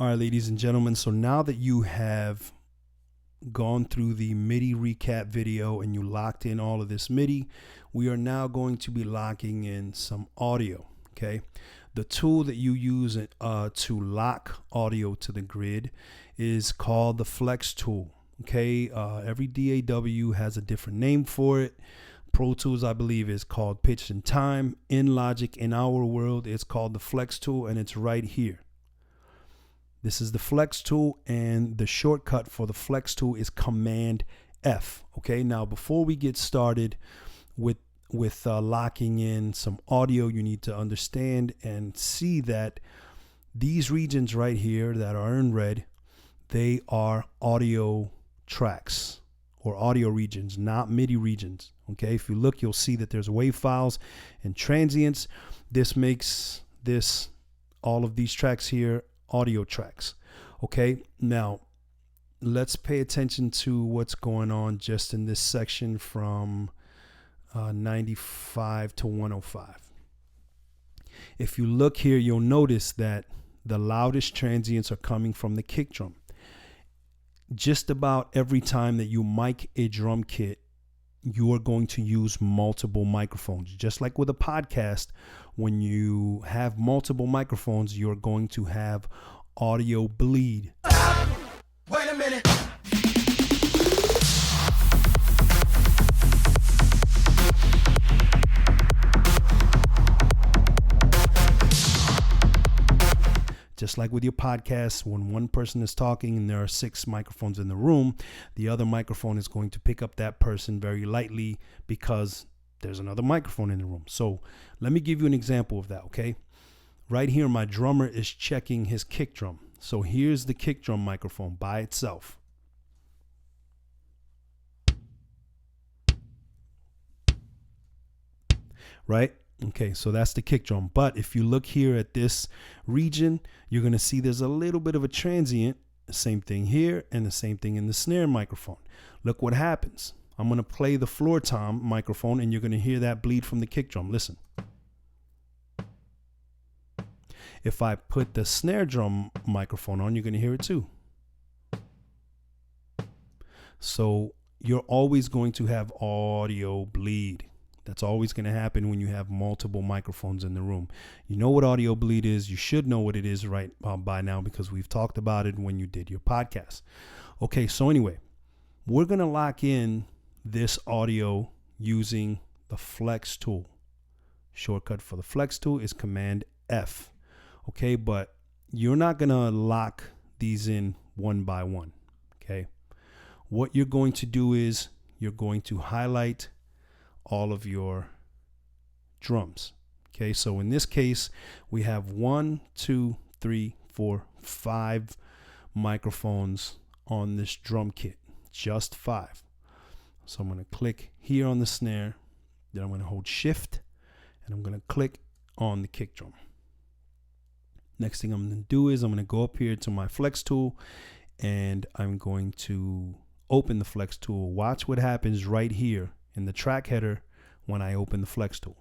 All right, ladies and gentlemen, so now that you have gone through the MIDI recap video and you locked in all of this MIDI, we are now going to be locking in some audio, okay? The tool that you use to lock audio to the grid is called the Flex tool, okay? Every DAW has a different name for it. Pro Tools, I believe, is called Pitch and Time. In Logic, in our world, it's called the Flex tool, and it's right here. This is the Flex tool, and the shortcut for the Flex tool is Command F. Okay, now before we get started with locking in some audio, you need to understand and see that these regions right here that are in red, they are audio tracks or audio regions, not MIDI regions. Okay, if you look, you'll see that there's wave files and transients. This makes all of these tracks here audio tracks. Okay, now let's pay attention to what's going on just in this section from 95 to 105. If you look here, you'll notice that the loudest transients are coming from the kick drum. Just about every time that you mic a drum kit, you are going to use multiple microphones. Just like with a podcast, when you have multiple microphones, you're going to have audio bleed. Wait a minute. Just like with your podcast, when one person is talking and there are 6 microphones in the room, the other microphone is going to pick up that person very lightly because there's another microphone in the room. So let me give you an example of that, okay? Right here, my drummer is checking his kick drum. So here's the kick drum microphone by itself. Right? Okay, so that's the kick drum. But if you look here at this region, you're going to see there's a little bit of a transient. The same thing here and the same thing in the snare microphone. Look what happens. I'm going to play the floor tom microphone and you're going to hear that bleed from the kick drum. Listen. If I put the snare drum microphone on, you're going to hear it too. So you're always going to have audio bleed. That's always going to happen when you have multiple microphones in the room. You know what audio bleed is. You should know what it is right by now because we've talked about it when you did your podcast. Okay, so anyway, we're going to lock in this audio using the Flex tool. Shortcut for the Flex tool is Command F. Okay, but you're not going to lock these in one by one. Okay, what you're going to do is you're going to highlight all of your drums. Okay, so in this case, we have 1, 2, 3, 4, 5 microphones on this drum kit, just 5. So I'm going to click here on the snare, then I'm going to hold shift, and I'm going to click on the kick drum. Next thing I'm going to do is I'm going to go up here to my Flex tool, and I'm going to open the Flex tool. Watch what happens right here in the track header when I open the Flex tool.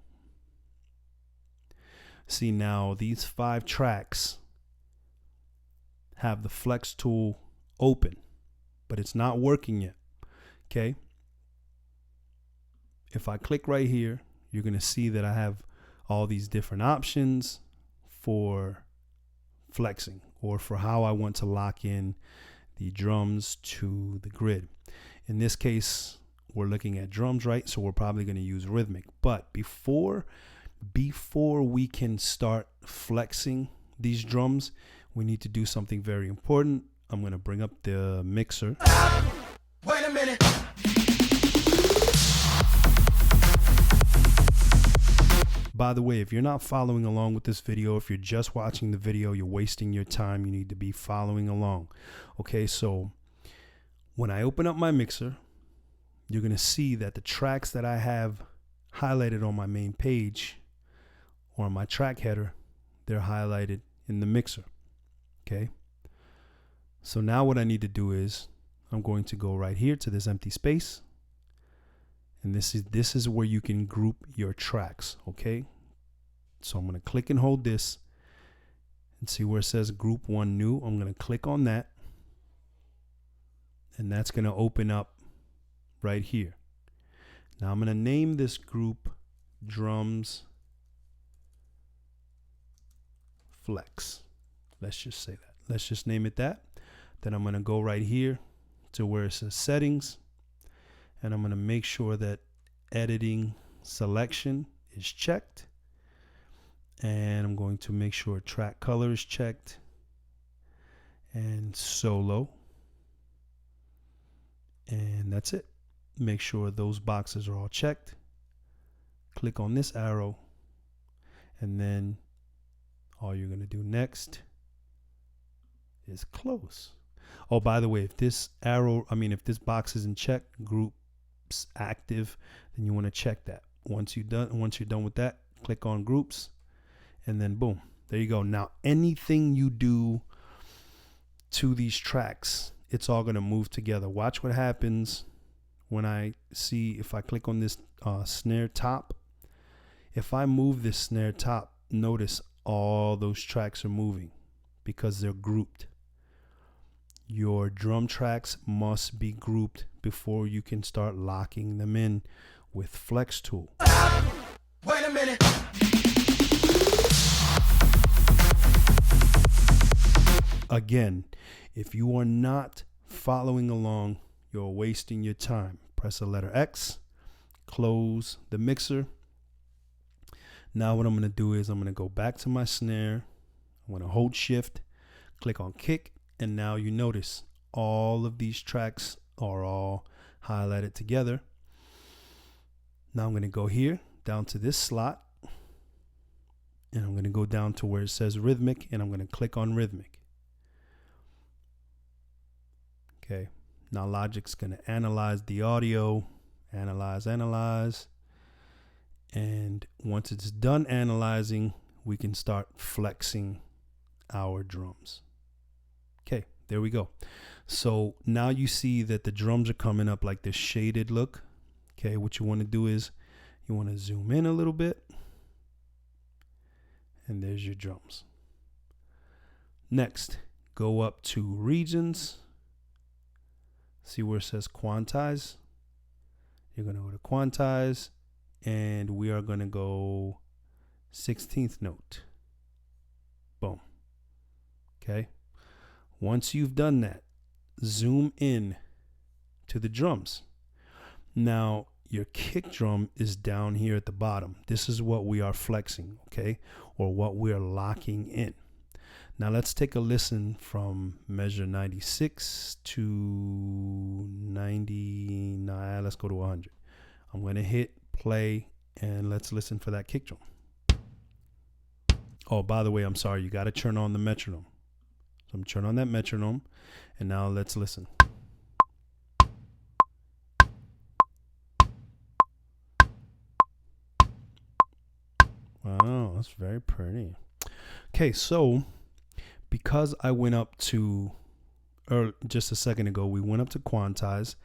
See, now these 5 tracks have the Flex tool open, but it's not working yet. Okay. If I click right here, you're going to see that I have all these different options for flexing or for how I want to lock in the drums to the grid. In this case, we're looking at drums, right? So we're probably going to use rhythmic. But before we can start flexing these drums, we need to do something very important. I'm going to bring up the mixer. Wait a minute. By the way, if you're not following along with this video, if you're just watching the video, you're wasting your time. You need to be following along. Okay, so when I open up my mixer, you're going to see that the tracks that I have highlighted on my main page or on my track header, they're highlighted in the mixer. Okay. So now what I need to do is I'm going to go right here to this empty space. And this is where you can group your tracks. Okay. So I'm going to click and hold this. and see where it says group 1 new. I'm going to click on that, and that's going to open up right here. Now I'm going to name this group drums flex. Let's just say that. Let's just name it that. Then I'm going to go right here to where it says settings, and I'm going to make sure that editing selection is checked, and I'm going to make sure track color is checked, and solo, and that's it. Make sure those boxes are all checked. Click on this arrow, and then all you're going to do next is close. Oh, by the way, if this box isn't checked, groups active, then you want to check that. Once you're done with that, click on groups, and then boom, there you go. Now anything you do to these tracks, it's all going to move together. Watch what happens when if I click on this snare top. If I move this snare top, notice all those tracks are moving because they're grouped. Your drum tracks must be grouped before you can start locking them in with Flex Tool. Wait a minute. Again, if you are not following along, you're wasting your time. Press the letter X, close the mixer. Now what I'm going to do is I'm going to go back to my snare. I'm going to hold shift, click on kick, and now you notice all of these tracks are all highlighted together. Now I'm going to go here down to this slot, and I'm going to go down to where it says rhythmic, and I'm going to click on rhythmic. Okay, now Logic's going to analyze the audio, analyze, and once it's done analyzing, we can start flexing our drums. Okay, there we go. So now you see that the drums are coming up like this shaded look. Okay, what you want to do is you want to zoom in a little bit, and there's your drums. Next, go up to regions. See where it says quantize. You're going to go to quantize, and we are going to go 16th note. Boom. Okay. Once you've done that, zoom in to the drums. Now, your kick drum is down here at the bottom. This is what we are flexing, okay, or what we're locking in. Now, let's take a listen from measure 96 to 99. Let's go to 100. I'm going to hit play, and let's listen for that kick drum. Oh, by the way, I'm sorry. You got to turn on the metronome. So I'm turning on that metronome, and now let's listen. Wow, that's very pretty. Okay, so because I went up to, or just a second ago, we went up to quantize,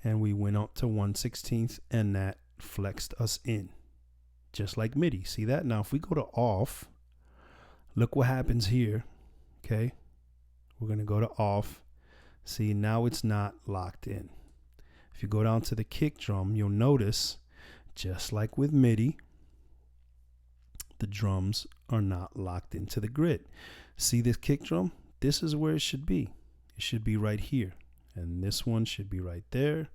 and we went up to 1/16, and that flexed us in, just like MIDI. See that? Now, if we go to off, look what happens here. Okay, we're going to go to off. See, now it's not locked in. If you go down to the kick drum, you'll notice, just like with MIDI, the drums are not locked into the grid. See this kick drum? This is where it should be. It should be right here. And this one should be right there.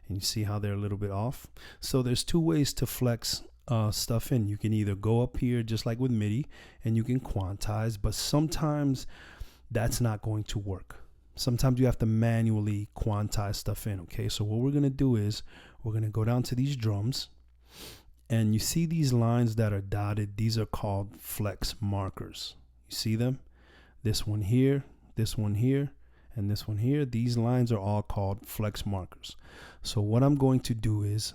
And you see how they're a little bit off? So there's two ways to flex stuff in. You can either go up here just like with MIDI, and you can quantize, but sometimes that's not going to work. Sometimes you have to manually quantize stuff in, okay? So what we're going to do is we're going to go down to these drums, and you see these lines that are dotted. These are called flex markers. You see them? This one here, and this one here. These lines are all called flex markers. So what I'm going to do is,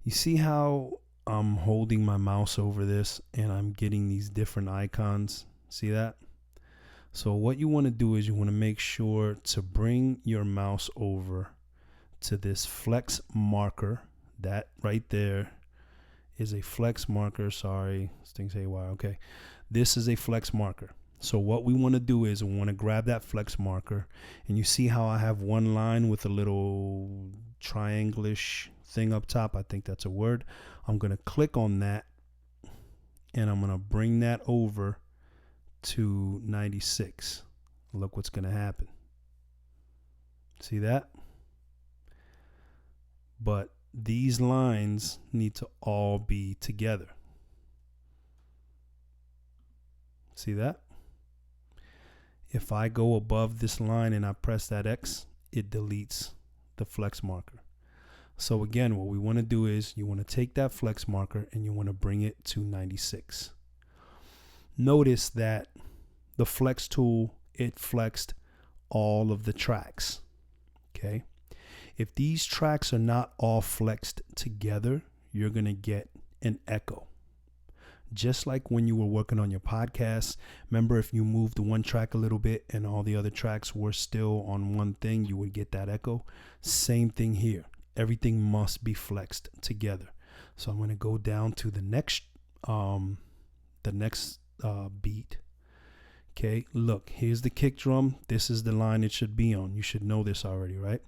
you see how I'm holding my mouse over this and I'm getting these different icons? See that? So what you want to do is you want to make sure to bring your mouse over to this flex marker. That right there is a flex marker. Sorry, this thing's haywire. Okay, this is a flex marker. So what we want to do is we want to grab that flex marker, and you see how I have one line with a little triangle-ish thing up top. I think that's a word. I'm going to click on that, and I'm going to bring that over to 96. Look what's going to happen. See that? But these lines need to all be together. See that? If I go above this line and I press that X, it deletes the flex marker. So again, what we want to do is you want to take that flex marker and you want to bring it to 96. Notice that the flex tool, it flexed all of the tracks. Okay. If these tracks are not all flexed together, you're going to get an echo. Just like when you were working on your podcast, remember if you moved one track a little bit and all the other tracks were still on one thing, you would get that echo. Same thing here. Everything must be flexed together. So I'm going to go down to the next beat. Okay, look, here's the kick drum. This is the line it should be on. You should know this already, right?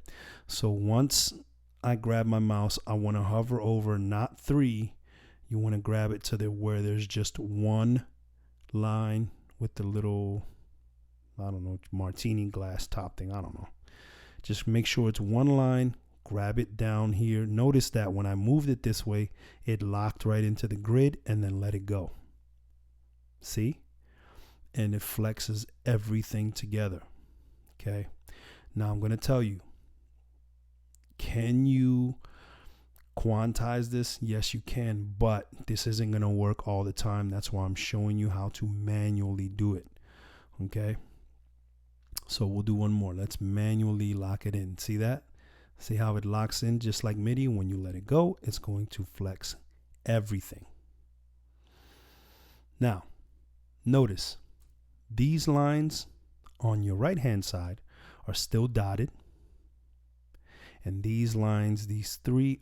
So once I grab my mouse, I want to hover over not 3. You want to grab it to where there's just one line with the little, I don't know, martini glass top thing. I don't know. Just make sure it's one line. Grab it down here. Notice that when I moved it this way, it locked right into the grid and then let it go. See? And it flexes everything together. Okay. Now I'm going to tell you, can you quantize this? Yes, you can, but this isn't going to work all the time. That's why I'm showing you how to manually do it. Okay. So we'll do one more. Let's manually lock it in. See that? See how it locks in just like MIDI. When you let it go, it's going to flex everything. Now, notice these lines on your right hand side are still dotted. And these lines, these three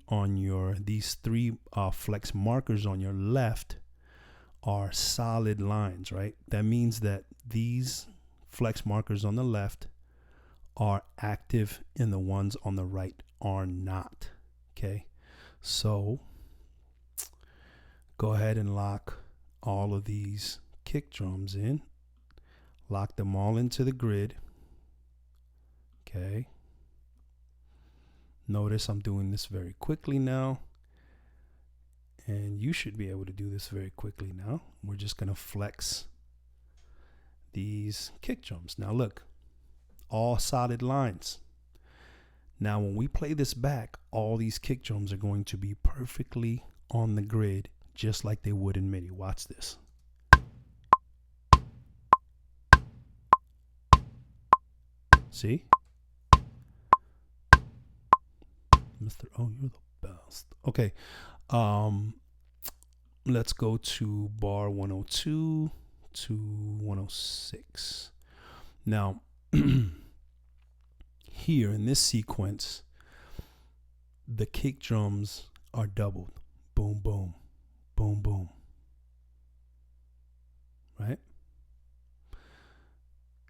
flex markers on your left are solid lines, right? That means that these flex markers on the left are active and the ones on the right are not. Okay. So go ahead and lock all of these kick drums in. Lock them all into the grid. Okay. Notice I'm doing this very quickly now. And you should be able to do this very quickly now. We're just going to flex these kick drums. Now look, all solid lines. Now when we play this back, all these kick drums are going to be perfectly on the grid, just like they would in MIDI. Watch this. See? Mr. Oh, you're the best. Okay. Let's go to bar 102 to 106. Now, here in this sequence, the kick drums are doubled. Boom, boom, boom, boom. Right?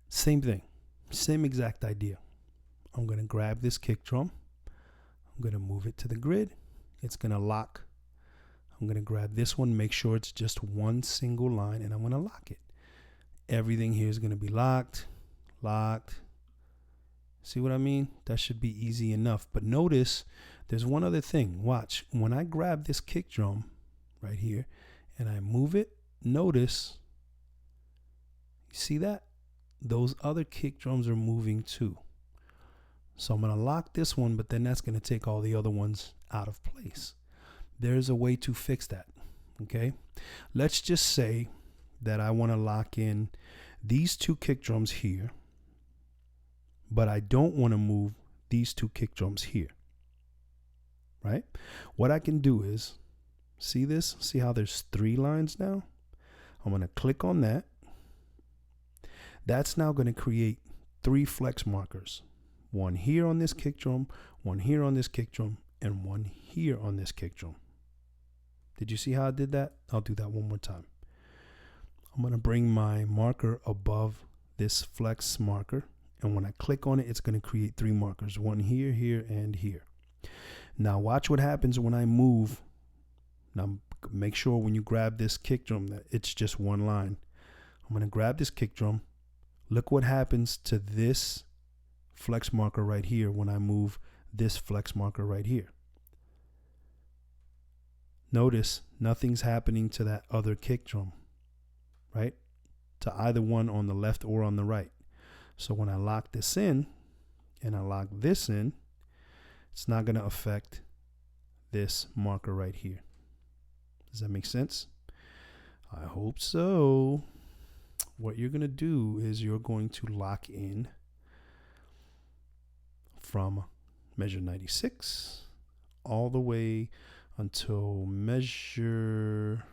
Same thing. Same exact idea. I'm going to grab this kick drum. I'm going to move it to the grid. It's going to lock. I'm going to grab this one, make sure it's just one single line, and I'm going to lock it. Everything here is going to be locked. See what I mean? That should be easy enough. But notice there's one other thing. Watch. When I grab this kick drum right here and I move it, notice, you see that? Those other kick drums are moving too. So I'm going to lock this one, but then that's going to take all the other ones out of place. There's a way to fix that. Okay. Let's just say that I want to lock in these two kick drums here, but I don't want to move these two kick drums here. Right? What I can do is, see this? See how there's 3 lines now? I'm going to click on that. That's now going to create 3 flex markers. One here on this kick drum, one here on this kick drum, and one here on this kick drum. Did you see how I did that? I'll do that one more time. I'm going to bring my marker above this flex marker. And when I click on it, it's going to create 3 markers, one here, here, and here. Now watch what happens when I move. Now make sure when you grab this kick drum that it's just one line. I'm going to grab this kick drum. Look what happens to this flex marker right here when I move this flex marker right here. Notice nothing's happening to that other kick drum, right? To either one on the left or on the right. So when I lock this in and I lock this in, it's not going to affect this marker right here. Does that make sense? I hope so. What you're going to do is you're going to lock in from measure 96 all the way until measure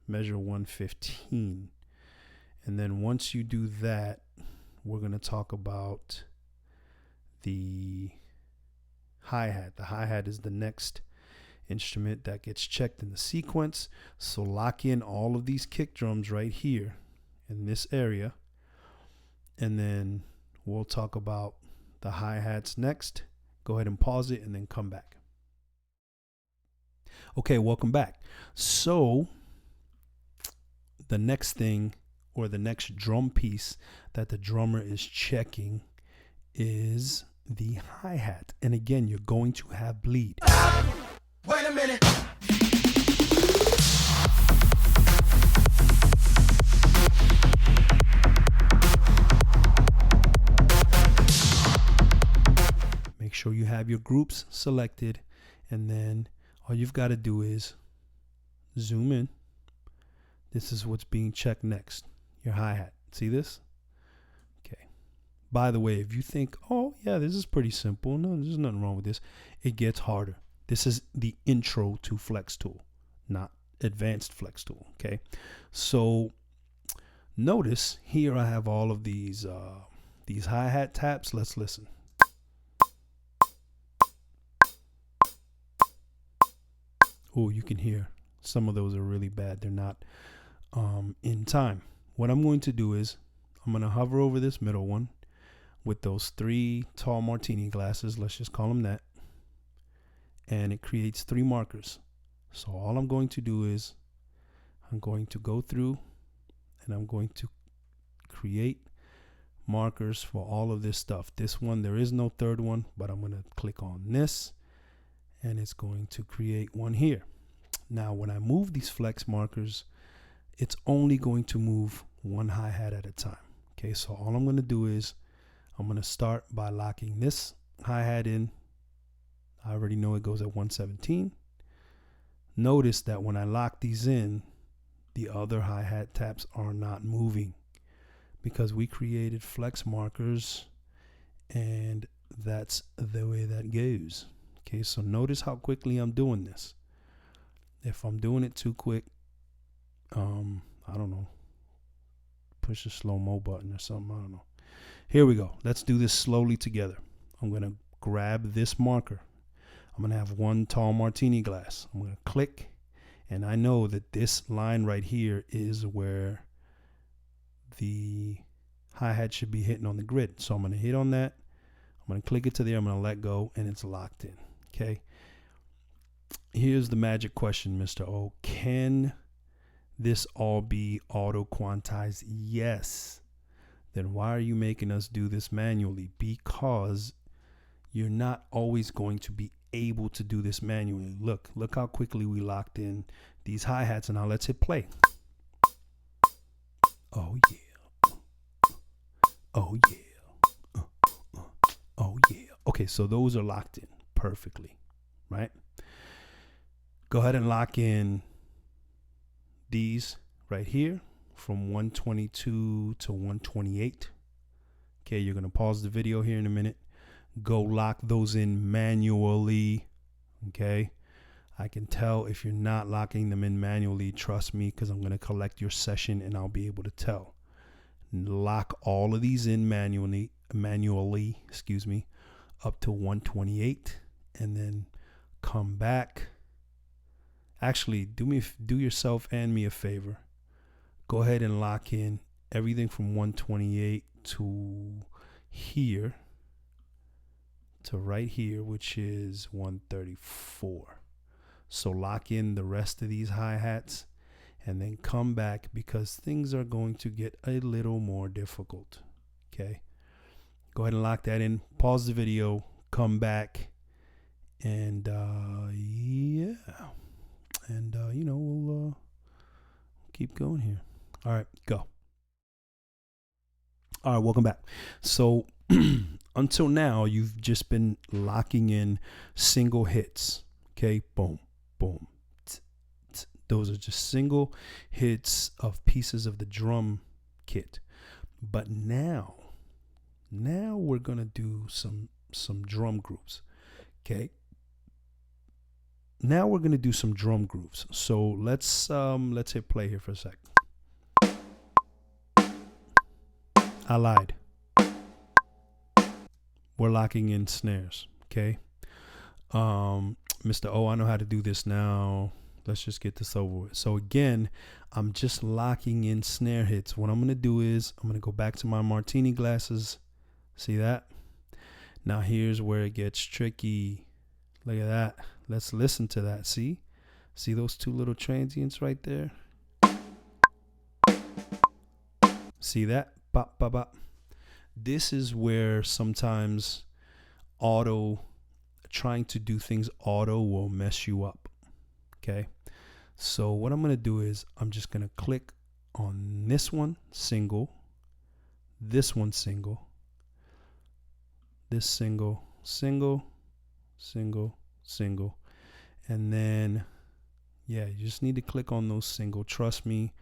115. And then once you do that, we're going to talk about the hi-hat. The hi-hat is the next instrument that gets checked in the sequence. So lock in all of these kick drums right here in this area. And then we'll talk about the hi-hats next. Go ahead and pause it and then come back. Okay, welcome back. So the next thing, or the next drum piece that the drummer is checking, is the hi-hat. And again, you're going to have bleed. Wait a minute. Make sure you have your groups selected, and then all you've got to do is zoom in. This is what's being checked next. Your hi-hat. See this? Okay. By the way, if you think, oh yeah, this is pretty simple, no, there's nothing wrong with this, it gets harder. This is the intro to flex tool, not advanced flex tool. Okay. So notice here I have all of these hi-hat taps. Let's listen. Oh, you can hear some of those are really bad. They're not in time. What I'm going to do is I'm going to hover over this middle one with those 3 tall martini glasses. Let's just call them that. And it creates 3 markers. So all I'm going to do is I'm going to go through and I'm going to create markers for all of this stuff. This one, there is no third one, but I'm going to click on this and it's going to create one here. Now, when I move these flex markers, it's only going to move one hi-hat at a time. Okay, so all I'm going to do is I'm going to start by locking this hi-hat in. I already know it goes at 117. Notice that when I lock these in, the other hi-hat taps are not moving because we created flex markers, and that's the way that goes. Okay, so notice how quickly I'm doing this. If I'm doing it too quick, I don't know, push the slow-mo button or something, I don't know. Here we go. Let's do this slowly together. I'm going to grab this marker. I'm going to have 1 tall martini glass. I'm going to click, and I know that this line right here is where the hi-hat should be hitting on the grid. So I'm going to hit on that. I'm going to click it to there. I'm going to let go, and it's locked in. Okay. Here's the magic question, Mr. O. Can this all be auto quantized? Yes. Then why are you making us do this manually? Because you're not always going to be able to do this manually. Look how quickly we locked in these hi-hats, and now let's hit play. Oh yeah. Oh yeah. Oh yeah. Okay, so those are locked in perfectly, right? Go ahead and lock in these right here from 122 to 128. Okay, you're going to pause the video here in a minute. Go lock those in manually. Okay, I can tell if you're not locking them in manually. Trust me, because I'm going to collect your session and I'll be able to tell. Lock all of these in manually, up to 128, and then come back Actually, do yourself and me a favor. Go ahead and lock in everything from 128 to here to right here, which is 134. So lock in the rest of these hi-hats and then come back, because things are going to get a little more difficult. Okay. Go ahead and lock that in. Pause the video, come back, and yeah. And we'll keep going here. All right, go. All right, welcome back. So until now, you've just been locking in single hits. Okay, boom, boom. Those are just single hits of pieces of the drum kit. But now we're gonna do some drum grooves. Okay. Now we're gonna do some drum grooves. So let's hit play here for a sec. I lied. We're locking in snares. Okay. Mr. O, I know how to do this now. Let's just get this over with. So again, I'm just locking in snare hits. What I'm going to do is I'm going to go back to my martini glasses. See that? Now here's where it gets tricky. Look at that. Let's listen to that. See those two little transients right there? See that? Bop, bop, bop. This is where sometimes trying to do things auto will mess you up. Okay. So what I'm going to do is I'm just going to click on this one single, this one single, this single, single, single, single. And then, yeah, you just need to click on those single. Trust me,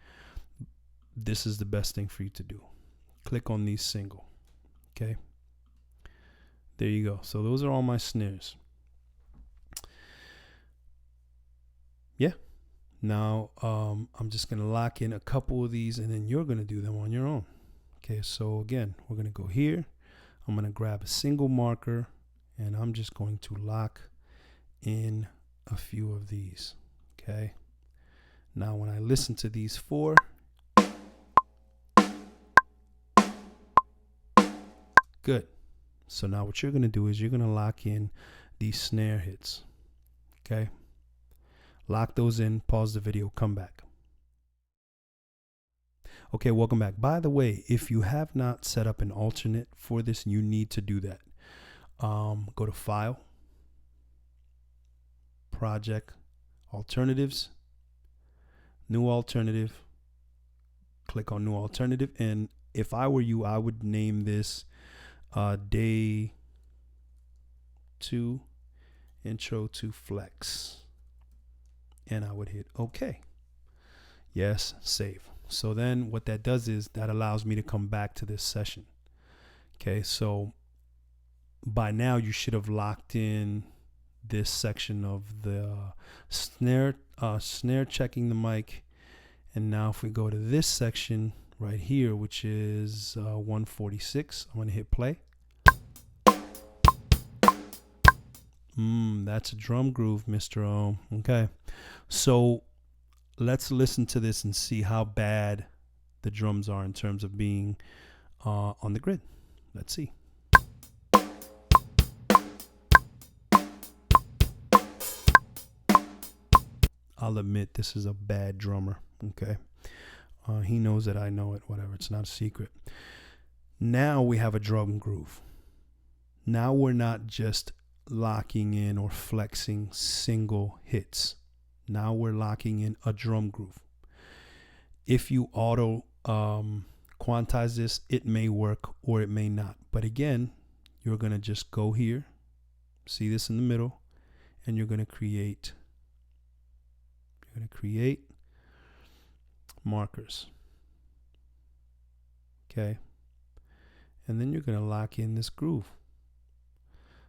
this is the best thing for you to do. Click on these single. Okay. There you go. So those are all my snares. Yeah. Now, I'm just going to lock in a couple of these, and then you're going to do them on your own. Okay, so again, we're going to go here. I'm going to grab a single marker, and I'm just going to lock in a few of these. Okay. Now, when I listen to these four, good. So now what you're going to do is you're going to lock in these snare hits. Okay. Lock those in, pause the video, come back. Okay, welcome back. By the way, if you have not set up an alternate for this, you need to do that. Go to File, Project, Alternatives, New Alternative. Click on New Alternative. And if I were you, I would name this Day 2 Intro to Flex. And I would hit OK. Yes, save. So then what that does is that allows me to come back to this session. Okay, so by now you should have locked in this section of the snare checking the mic. And now if we go to this section right here, which is 146, I'm going to hit play. That's a drum groove, Mr. O. Okay. So let's listen to this and see how bad the drums are in terms of being on the grid. Let's see. I'll admit this is a bad drummer. Okay. He knows that I know it, whatever. It's not a secret. Now we have a drum groove. Now we're not just locking in or flexing single hits. Now we're locking in a drum groove. If you auto quantize this, it may work or it may not. But again, you're going to just go here, see this in the middle, and you're going to create markers. Okay. And then you're going to lock in this groove.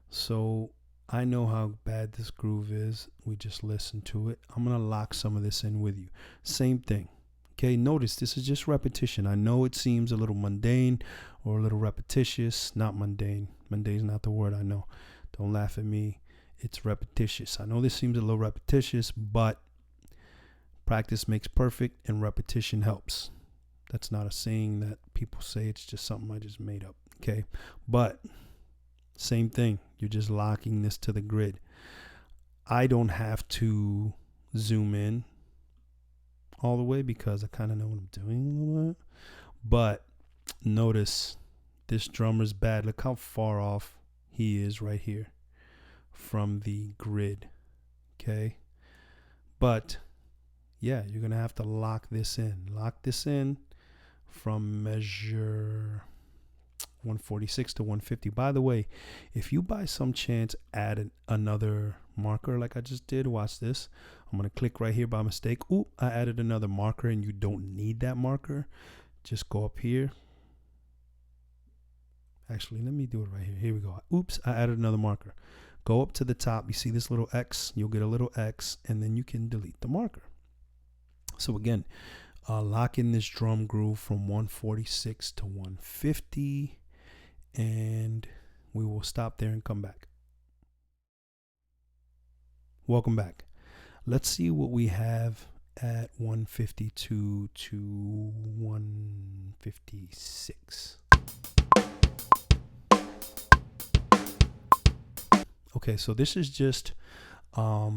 So I know how bad this groove is. We just listened to it. I'm going to lock some of this in with you. Same thing. Okay, notice this is just repetition. I know it seems a little mundane or a little repetitious. Not mundane. Mundane is not the word, I know. Don't laugh at me. It's repetitious. I know this seems a little repetitious, but Practice makes perfect and repetition helps. That's not a saying that people say. It's just something I just made up. Okay. But same thing. You're just locking this to the grid. I don't have to zoom in all the way because I kind of know what I'm doing a little bit. But notice this drummer's bad. Look how far off he is right here from the grid. Okay. But yeah, you're going to have to lock this in. Lock this in from measure 146 to 150. By the way, if you by some chance add another marker like I just did, watch this. I'm going to click right here by mistake. Oop, I added another marker and you don't need that marker. Just go up here. Actually, let me do it right here. Here we go. Oops, I added another marker. Go up to the top. You see this little X? You'll get a little X and then you can delete the marker. So again, lock in this drum groove from 146 to 150, and we will stop there and come back. Welcome back. Let's see what we have at 152 to 156. Okay, so this is just a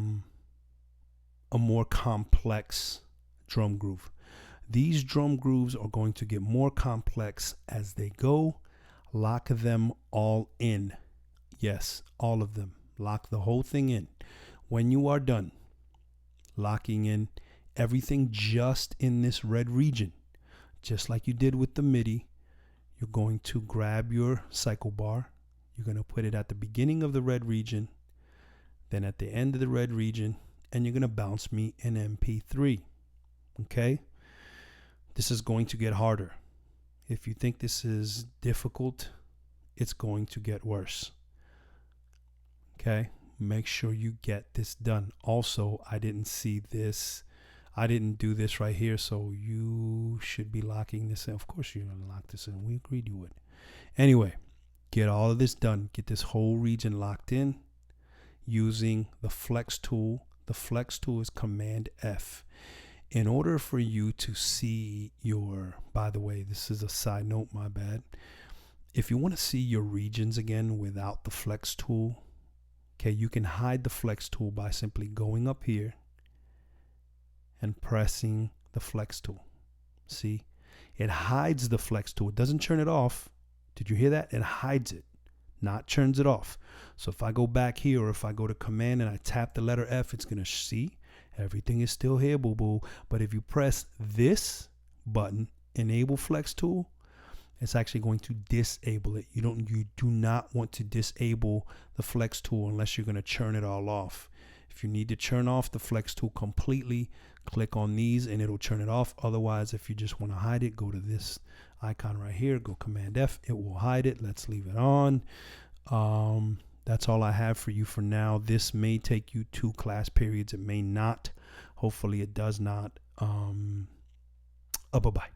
more complex drum groove. These drum grooves are going to get more complex as they go. Lock them all in. Yes, all of them. Lock the whole thing in. When you are done locking in everything just in this red region, just like you did with the MIDI, you're going to grab your cycle bar. You're going to put it at the beginning of the red region, then at the end of the red region, and you're going to bounce me an MP3. Okay? This is going to get harder. If you think this is difficult, it's going to get worse. Okay? Make sure you get this done. Also, I didn't see this. I didn't do this right here, so you should be locking this in. Of course you're going to lock this in. We agreed you would. Anyway, get all of this done. Get this whole region locked in using the flex tool. The flex tool is Command F. In order for you to see your, by the way, this is a side note, my bad. If you want to see your regions again without the flex tool, okay, you can hide the flex tool by simply going up here and pressing the flex tool. See, it hides the flex tool. It doesn't turn it off. Did you hear that? It hides it, not turns it off. So if I go back here, or if I go to Command and I tap the letter F, it's going to see everything is still here, boo boo. But if you press this button, enable flex tool, it's actually going to disable it. You do not want to disable the flex tool unless you're going to churn it all off. If you need to turn off the flex tool completely, click on these and it'll turn it off. Otherwise, if you just want to hide it, go to this icon right here, go Command F, it will hide it. Let's leave it on. That's all I have for you for now. This may take you 2 class periods. It may not. Hopefully it does not. Bye-bye.